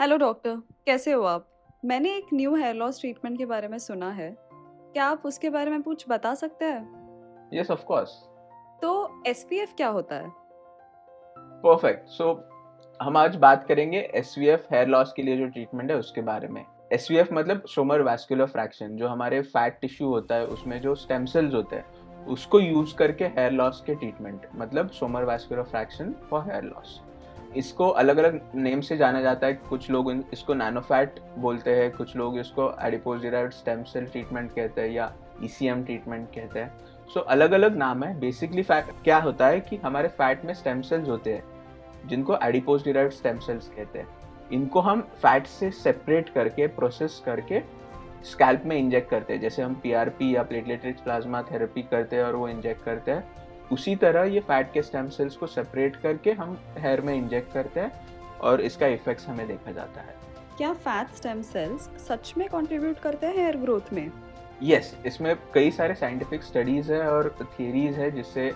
Hello doctor, कैसे हो आप? मैंने एक न्यू हेयर लॉस ट्रीटमेंट के बारे में सुना है। क्या आप उसके बारे में कुछ बता सकते हैं? Yes of course. तो एसपीएफ क्या होता है? परफेक्ट। सो हम आज बात करेंगे एसवीएफ हेयर लॉस के लिए जो ट्रीटमेंट है उसके बारे में। एसवीएफ मतलब स्ट्रोमर वैस्कुलर फ्रैक्शन, जो हमारे फैट टिश्यू होता है उसमें जो स्टेम सेल्स होते हैं उसको यूज करके हेयर लॉस के ट्रीटमेंट, मतलब stromal vascular fraction for hair loss. इसको अलग अलग नेम से जाना जाता है। कुछ लोग इसको नैनोफैट बोलते हैं, कुछ लोग इसको adipose derived stem cell treatment कहते हैं या ईसीएम ट्रीटमेंट कहते हैं। सो अलग अलग नाम है। बेसिकली फैट क्या होता है कि हमारे फैट में स्टेम सेल्स होते हैं जिनको एडिपोज डिराइव्ड स्टेम सेल्स कहते हैं। इनको हम फैट से सेपरेट करके प्रोसेस करके स्कैल्प में इंजेक्ट करते हैं, जैसे हम पीआरपी या प्लेटलेट रिच प्लाज्मा थेरेपी करते हैं और वो इंजेक्ट करते हैं। उसी तरह ये फैट के स्टेम सेल्स को सेपरेट करके हम हेयर में इंजेक्ट करते हैं और इसका इफेक्ट्स हमें देखा जाता है। क्या फैट स्टेम सेल्स सच में कंट्रीब्यूट करते हैं हेयर ग्रोथ में? यस, इसमें कई सारे साइंटिफिक स्टडीज है और थियरीज है जिससे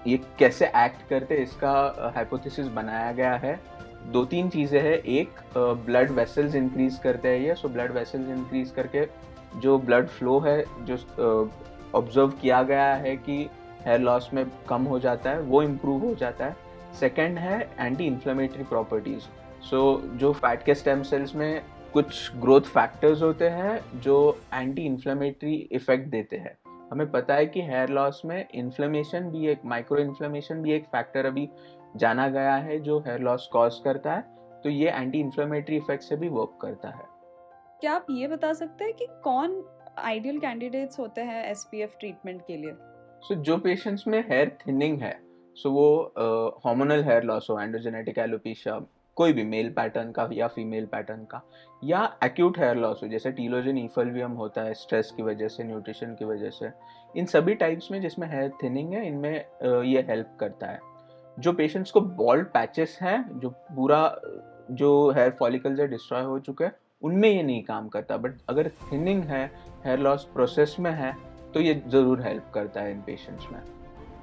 ये कैसे एक्ट करते हैं इसका हाइपोथेसिस बनाया गया है। दो तीन चीज़ें हैं। एक, ब्लड वेसल्स इंक्रीज करते हैं ये। सो ब्लड वेसल्स इंक्रीज करके जो ब्लड फ्लो है, जो ऑब्जर्व किया गया है कि हेयर लॉस में कम हो जाता है, वो इम्प्रूव हो जाता है। सेकेंड है एंटी इन्फ्लेमेटरी प्रॉपर्टीज। सो जो फैट के स्टेम सेल्स में कुछ ग्रोथ फैक्टर्स होते हैं जो एंटी इन्फ्लेमेटरी इफेक्ट देते हैं। हमें पता है कि हेयर लॉस में इन्फ्लेमेशन भी एक, माइक्रो इन्फ्लेमेशन भी एक फैक्टर अभी जाना गया है जो हेयर लॉस कॉज करता है। तो ये एंटी इन्फ्लेमेटरी इफेक्ट से भी वर्क करता है। क्या आप ये बता सकते हैं कि कौन आइडियल कैंडिडेट्स होते हैं एसपीएफ ट्रीटमेंट के लिए? सो जो पेशेंट्स में हेयर थिनिंग है, सो वो हार्मोनल हेयर लॉस हो, एंड्रोजेनेटिक एलोपेशिया, कोई भी मेल पैटर्न का या फीमेल पैटर्न का, या एक्यूट हेयर लॉस हो जैसे टीलोजन ईफल्वियम होता है स्ट्रेस की वजह से, न्यूट्रिशन की वजह से, इन सभी टाइप्स में जिसमें हेयर थिनिंग है, इनमें ये हेल्प करता है। जो पेशेंट्स को बॉल्ड पैचेस हैं, जो पूरा जो हेयर फॉलिकल्स है डिस्ट्रॉय हो चुके हैं, उनमें ये नहीं काम करता। बट अगर थिनिंग है, हेयर लॉस प्रोसेस में है, तो ये ज़रूर हेल्प करता है इन पेशेंट्स में।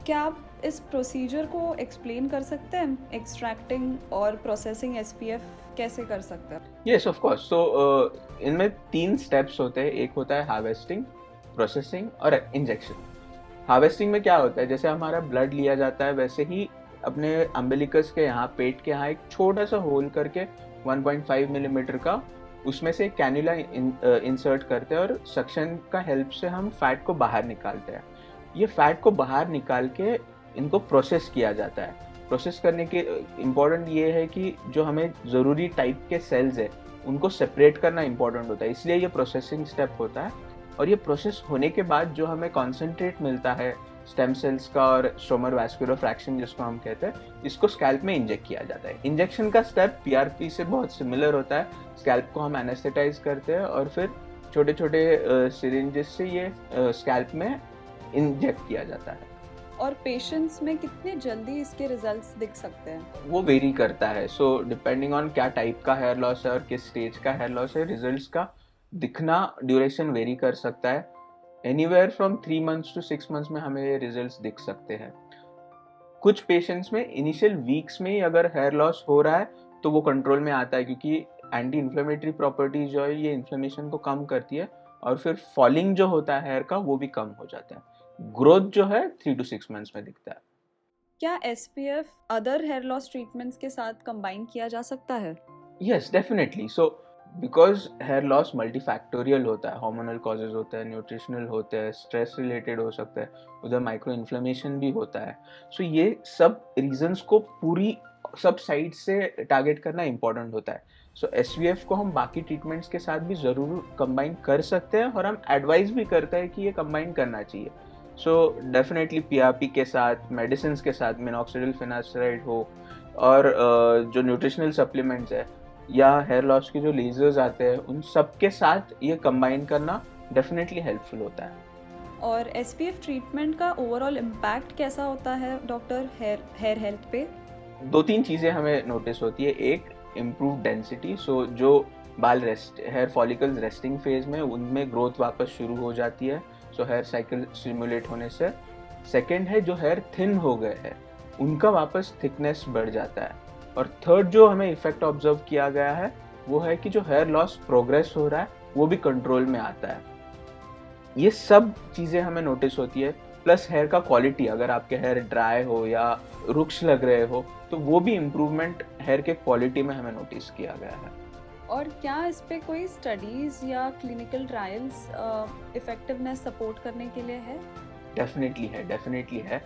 क्या आप इस प्रोसीजर को एक्सप्लेन कर सकते हैं? एक्सट्रैक्टिंग और प्रोसेसिंग एसपीएफ कैसे कर सकते हैं? Yes of course. सो इनमें तीन स्टेप्स होते हैं। एक होता है हार्वेस्टिंग, प्रोसेसिंग और इंजेक्शन। हार्वेस्टिंग में क्या होता है, जैसे हमारा ब्लड लिया जाता है वैसे ही अपने अम्बिलिकस के यहाँ, पेट के यहाँ एक छोटा सा होल करके 1.5 मिलीमीटर का, उसमें से कैन्युला इंसर्ट करते हैं और सक्शन का हेल्प से हम फैट को बाहर निकालते हैं। ये फैट को बाहर निकाल के इनको प्रोसेस किया जाता है। प्रोसेस करने के इम्पॉर्टेंट ये है कि जो हमें ज़रूरी टाइप के सेल्स है उनको सेपरेट करना इम्पॉर्टेंट होता है, इसलिए ये प्रोसेसिंग स्टेप होता है। और ये प्रोसेस होने के बाद जो हमें कॉन्सेंट्रेट मिलता है स्टेम सेल्स का और स्ट्रोमर वैस्कुलर फ्रैक्शन जिसको हम कहते हैं, इसको स्कैल्प में इंजेक्ट किया जाता है। इंजेक्शन का स्टेप पीआरपी से बहुत सिमिलर होता है। स्कैल्प को हम एनेस्थेटाइज करते हैं और फिर छोटे छोटे सिरिंजेस से ये स्कैल्प में इंजेक्ट किया जाता है। और पेशेंट्स में कितने जल्दी इसके रिजल्ट्स दिख सकते हैं? वो वेरी करता है। सो डिपेंडिंग ऑन क्या टाइप का हेयर लॉस है और किस स्टेज का हेयर लॉस है, रिजल्ट्स का दिखना ड्यूरेशन वेरी कर सकता है। Anywhere from 3 months to 6 months में हमें ये रिजल्ट्स दिख सकते हैं। कुछ पेशेंट्स में इनिशियल वीक्स में ही अगर हेयर लॉस हो रहा है तो वो कंट्रोल में आता है, क्योंकि एंटी इन्फ्लेमेटरी प्रॉपर्टीज जो है ये इन्फ्लेमेशन को कम करती है और फिर फॉलिंग जो होता है हेयर का वो भी कम हो जाता है। ग्रोथ जो है 3 to 6 मंथ्स में दिखता है। क्या SPF other hair loss treatments के साथ कंबाइन किया जा सकता है? Yes definitely. So because hair loss multifactorial होता है, हार्मोनल कॉजेज होता है, न्यूट्रिशनल होते हैं, स्ट्रेस रिलेटेड हो सकता है, उधर माइक्रो इन्फ्लेमेशन भी होता है। सो ये सब रीजंस को पूरी सब साइड से टारगेट करना इंपॉर्टेंट होता है। सो एसवीएफ को हम बाकी ट्रीटमेंट्स के साथ भी ज़रूर कंबाइन कर सकते हैं और हम एडवाइस भी करते हैं कि ये कंबाइन करना चाहिए। सो डेफिनेटली पीआरपी के साथ, मेडिसिन के साथ, मिनॉक्सिडिल फिनास्टेराइड हो, और जो न्यूट्रिशनल सप्लीमेंट्स है या हेयर लॉस के जो लेजर्स आते हैं, उन सब के साथ ये कंबाइन करना डेफिनेटली हेल्पफुल होता है। और एसपीएफ ट्रीटमेंट का ओवरऑल इम्पैक्ट कैसा होता है डॉक्टर हेयर हेल्थ पे? दो तीन चीज़ें हमें नोटिस होती है। एक, इम्प्रूव डेंसिटी। सो जो बाल rest, hair follicles resting phase में, उनमें ग्रोथ वापस शुरू हो जाती है। सो हेयर साइकिल स्टिमुलेट होने से। सेकेंड है, जो हेयर थिन हो गए हैं उनका वापस थिकनेस बढ़ जाता है। और थर्ड जो हमें इफेक्ट ऑब्जर्व किया गया है वो है कि जो हेयर लॉस प्रोग्रेस हो रहा है वो भी कंट्रोल में आता है। ये सब चीज़ें हमें नोटिस होती है। प्लस हेयर का क्वालिटी, अगर आपके हेयर ड्राई हो या रुक्ष लग रहे हो तो वो भी इम्प्रूवमेंट हेयर के क्वालिटी में हमें नोटिस किया गया है। और क्या इस पे कोई स्टडीज़ या क्लिनिकल ट्रायल्स इफ़ेक्टिवनेस सपोर्ट करने के लिए है? डेफिनेटली है।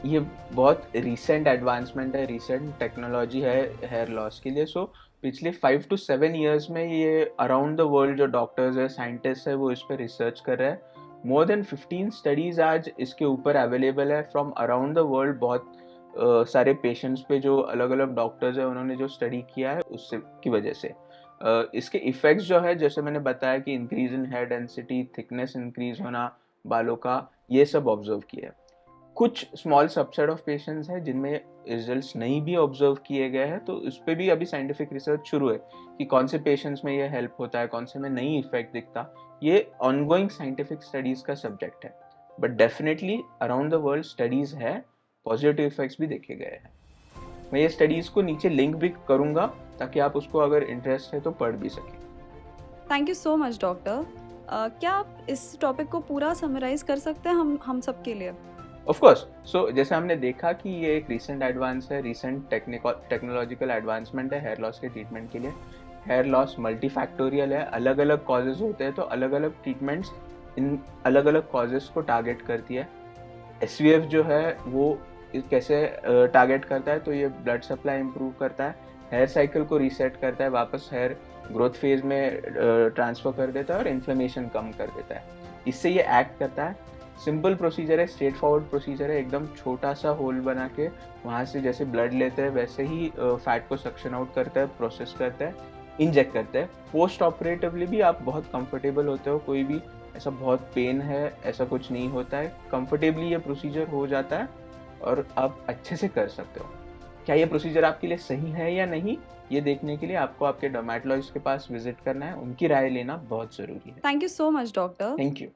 ये बहुत रिसेंट एडवांसमेंट है, रिसेंट टेक्नोलॉजी है हेयर लॉस के लिए। सो पिछले 5 to 7 इयर्स में ये अराउंड द वर्ल्ड जो डॉक्टर्स है, साइंटिस्ट है, वो इस पर रिसर्च कर रहे हैं। मोर देन 15 स्टडीज़ आज इसके ऊपर अवेलेबल है फ्रॉम अराउंड द वर्ल्ड। बहुत सारे पेशेंट्स पे जो अलग अलग डॉक्टर्स है उन्होंने जो स्टडी किया है उससे की वजह से इसके इफ़ेक्ट्स जो है, जैसे मैंने बताया कि increase in hair density, thickness increase होना बालों का, ये सब ऑब्जर्व किया है। कुछ स्मॉल सबसेट ऑफ पेशेंट्स हैं जिनमें रिजल्ट्स नहीं भी ऑब्जर्व किए गए हैं, तो इस पे भी अभी साइंटिफिक रिसर्च शुरू है कि कौन से पेशेंट्स में ये हेल्प होता है, कौन से में नहीं इफेक्ट दिखता। ये ऑनगोइंग साइंटिफिक स्टडीज का सब्जेक्ट है, but definitely around the world studies है, पॉजिटिव इफेक्ट्स भी देखे गए हैं। मैं ये स्टडीज को नीचे लिंक भी करूंगा ताकि आप उसको अगर इंटरेस्ट है तो पढ़ भी सकें। Thank you so much doctor. क्या आप इस टॉपिक को पूरा समराइज़ कर सकते हैं हम सब के लिए? Of course. सो जैसे हमने देखा कि ये एक रिसेंट एडवांस है, रिसेंट टेक्नोलॉजिकल एडवांसमेंट है हेयर लॉस के ट्रीटमेंट के लिए। हेयर लॉस मल्टीफैक्टोरियल है, अलग अलग कॉजेज होते हैं, तो अलग अलग ट्रीटमेंट्स इन अलग अलग कॉजेज को टारगेट करती है। SVF जो है वो कैसे टारगेट करता है, तो ये ब्लड सप्लाई इंप्रूव करता है, हेयर साइकिल को रीसेट करता है, वापस हेयर ग्रोथ फेज में ट्रांसफर कर देता है और इन्फ्लेमेशन कम कर देता है। इससे ये एक्ट करता है। सिंपल प्रोसीजर है, स्ट्रेट फॉरवर्ड प्रोसीजर है, एकदम छोटा सा होल बना के वहाँ से जैसे ब्लड लेते हैं वैसे ही फैट को सक्शन आउट करता है, प्रोसेस करता है, इंजेक्ट करता है। पोस्ट ऑपरेटिवली भी आप बहुत कंफर्टेबल होते हो, कोई भी ऐसा बहुत पेन है ऐसा कुछ नहीं होता है, कंफर्टेबली ये प्रोसीजर हो जाता है और आप अच्छे से कर सकते हो। क्या ये प्रोसीजर आपके लिए सही है या नहीं, ये देखने के लिए आपको आपके डर्मेटोलॉजिस्ट के पास विजिट करना है, उनकी राय लेना बहुत ज़रूरी है। Thank you so much doctor. Thank you.